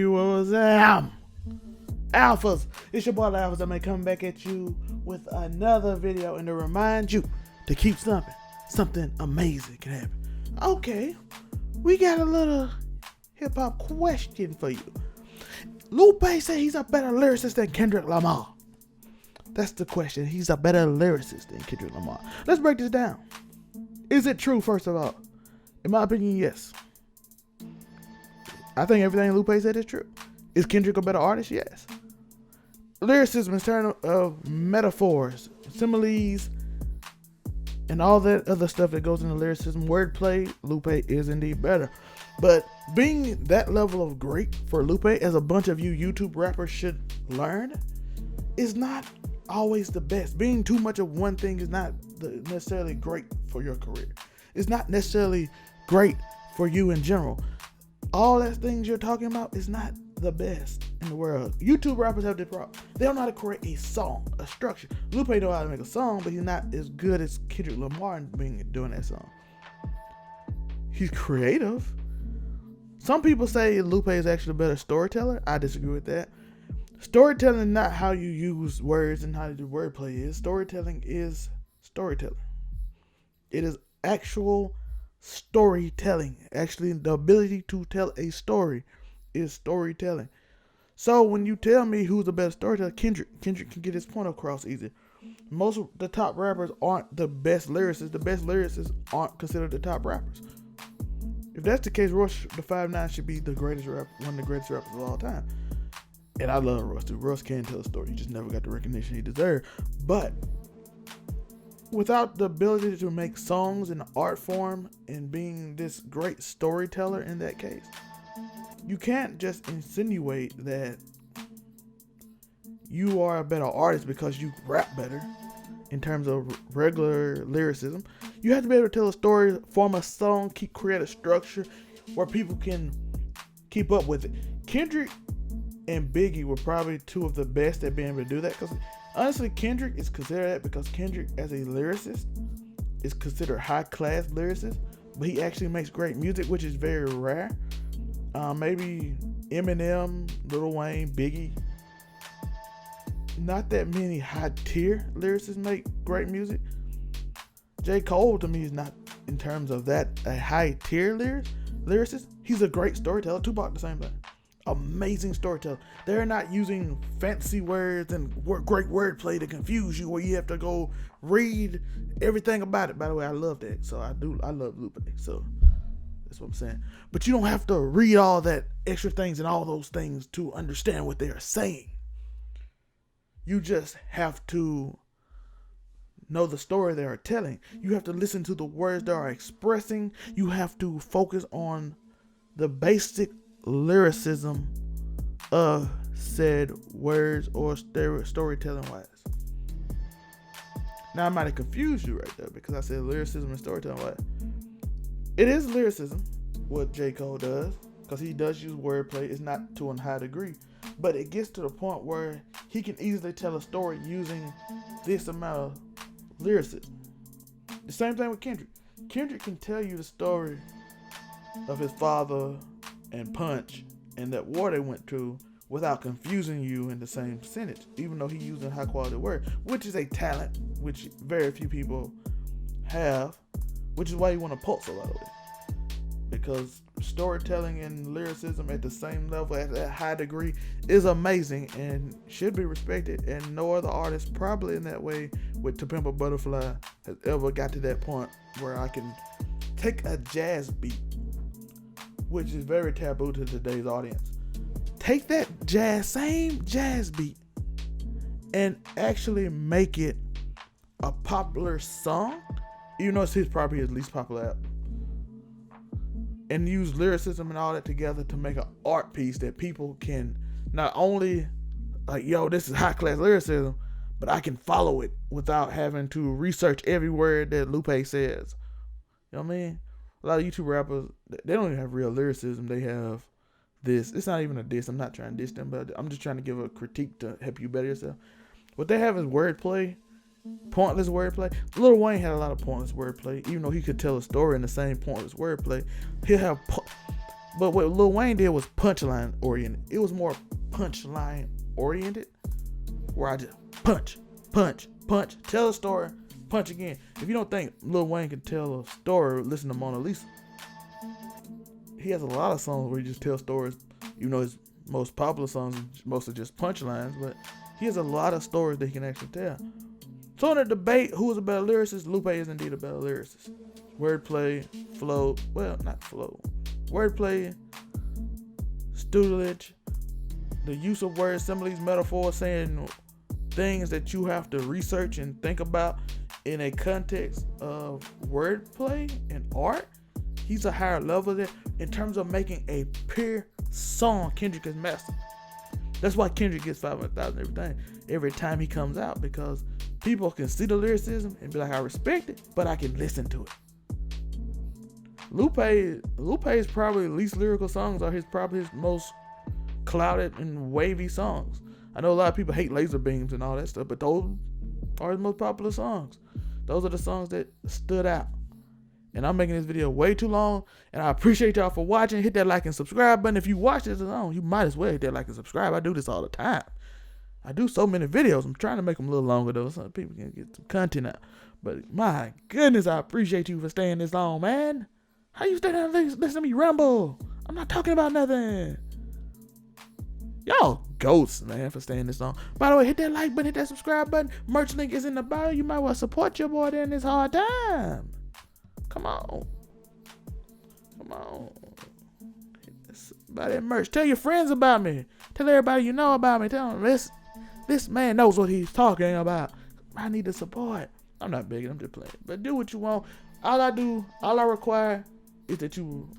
What was that? Alphas, it's your boy the Alphas. I'm coming back at you with another video and to remind you to keep stomping. Something amazing can happen. Okay, we got a little hip hop question for you. Lupe said he's a better lyricist than Kendrick Lamar. That's the question. He's a better lyricist than Kendrick Lamar. Let's break this down. Is it true, first of all? In my opinion, yes. I think everything Lupe said is true. Is Kendrick a better artist? Yes. Lyricism in terms of metaphors, similes, and all that other stuff that goes into lyricism, wordplay, Lupe is indeed better. But being that level of great for Lupe, as a bunch of you YouTube rappers should learn, is not always the best. Being too much of one thing is not necessarily great for your career. It's not necessarily great for you in general. All that things you're talking about is not the best in the world. YouTube rappers have this problem. They don't know how to create a song, a structure. Lupe know how to make a song, but he's not as good as Kendrick Lamar in doing that song. He's creative. Some people say Lupe is actually a better storyteller. I disagree with that. Storytelling is not how you use words and how you do wordplay is. Storytelling is storytelling. It is actual storytelling. Actually, the ability to tell a story is storytelling. So when you tell me who's the best storyteller, Kendrick can get his point across easy. Most of the top rappers aren't the best lyricists. The best lyricists aren't considered the top rappers. If that's the case, Russ the 5'9" should be the greatest rapper, one of the greatest rappers of all time. And I love Russ too. Russ can tell a story. He just never got the recognition he deserved. But without the ability to make songs in art form and being this great storyteller in that case, you can't just insinuate that you are a better artist because you rap better in terms of regular lyricism. You have to be able to tell a story, form a song, create a structure where people can keep up with it. Kendrick and Biggie were probably two of the best at being able to do that, because honestly, Kendrick is considered that because Kendrick as a lyricist is considered high class lyricist, but he actually makes great music, which is very rare. Maybe Eminem, Lil Wayne, Biggie. Not that many high tier lyricists make great music. J. Cole to me is not, in terms of that, a high tier lyricist. He's a great storyteller. Tupac the same thing. Amazing storyteller. They're not using fancy words and great wordplay to confuse you, where you have to go read everything about it. By the way, I love that. So I love Lupe. So that's what I'm saying. But you don't have to read all that extra things and all those things to understand what they are saying. You just have to know the story they are telling. You have to listen to the words they are expressing. You have to focus on the basic lyricism of said words or storytelling wise. Now I might have confused you right there because I said lyricism and storytelling wise. It is lyricism what J. Cole does, because he does use wordplay. It's not to a high degree, but it gets to the point where he can easily tell a story using this amount of lyricism. The same thing with Kendrick. Kendrick can tell you the story of his father and Punch and that war they went through without confusing you in the same sentence, even though he's using high quality words, which is a talent which very few people have, which is why you want to pulse a lot of it. Because storytelling and lyricism at the same level, at that high degree, is amazing and should be respected. And no other artist, probably in that way, with To Pimp a Butterfly, has ever got to that point where I can take a jazz beat, which is very taboo to today's audience. Take that same jazz beat and actually make it a popular song, even though it's probably his least popular album, and use lyricism and all that together to make an art piece that people can not only like, yo, this is high class lyricism, but I can follow it without having to research every word that Lupe says. You know what I mean? A lot of YouTube rappers, they don't even have real lyricism. They have this. It's not even a diss. I'm not trying to diss them, but I'm just trying to give a critique to help you better yourself. What they have is wordplay, pointless wordplay. Lil Wayne had a lot of pointless wordplay, even though he could tell a story in the same pointless wordplay. He'll have But what Lil Wayne did was punchline oriented. It was more punchline oriented, where I just punch, tell a story, punch again. If you don't think Lil Wayne can tell a story, listen to Mona Lisa. He has a lot of songs where he just tells stories. You know, his most popular songs are mostly just punchlines, but he has a lot of stories that he can actually tell. So in a debate, who is a better lyricist? Lupe is indeed a better lyricist. Wordplay, flow, well, not flow. Wordplay, stutulage, the use of words, similes, metaphors, saying things that you have to research and think about in a context of wordplay and art. He's a higher level there. In terms of making a pure song, Kendrick is master. That's why Kendrick gets 500,000 every time he comes out, because people can see the lyricism and be like, I respect it, but I can listen to it. Lupe's probably least lyrical songs are probably his most clouded and wavy songs. I know a lot of people hate laser beams and all that stuff, but those are his most popular songs. Those are the songs that stood out. And I'm making this video way too long, and I appreciate y'all for watching. Hit that like and subscribe button. If you watch this alone, you might as well hit that like and subscribe. I do this all the time. I do so many videos. I'm trying to make them a little longer though, so people can get some content out. But my goodness, I appreciate you for staying this long, man. How you stay down and listen to me rumble? I'm not talking about nothing. Y'all ghosts, man, for staying this long. By the way, hit that like button, hit that subscribe button. Merch link is in the bio. You might well support your boy during this hard time. Come on. Buy that merch. Tell your friends about me. Tell everybody you know about me. Tell them this man knows what he's talking about. I need the support. I'm not begging, I'm just playing. But do what you want. All I require is that you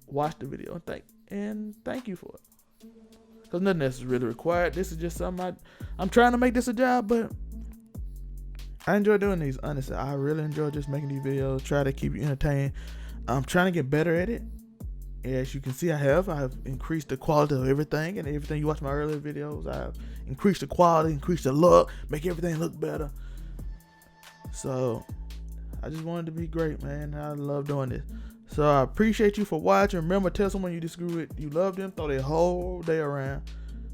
watch the video and thank you for it. Because nothing else is really required. This is just something I'm trying to make this a job, but I enjoy doing these, honestly. I really enjoy just making these videos, try to keep you entertained. I'm trying to get better at it. As you can see, I've increased the quality of everything, and everything you watch my earlier videos, I've increased the quality, increased the look, make everything look better. So I just wanted to be great, man. I love doing this. So I appreciate you for watching. Remember, tell someone you disagree with, you love them, throw their whole day around.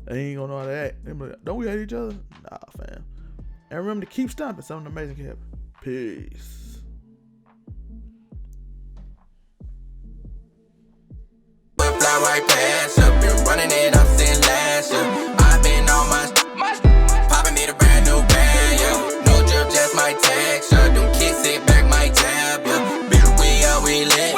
They ain't gonna know how to act. They be like, don't we hate each other? Nah, fam. And remember to keep stomping. Something amazing can happen. Peace. But fly right past up, been running it up since last year. I've been on my popping me a brand new band, yeah. No drip, just my texture. Don't kiss it back, my tab, yeah. Bitch, we live.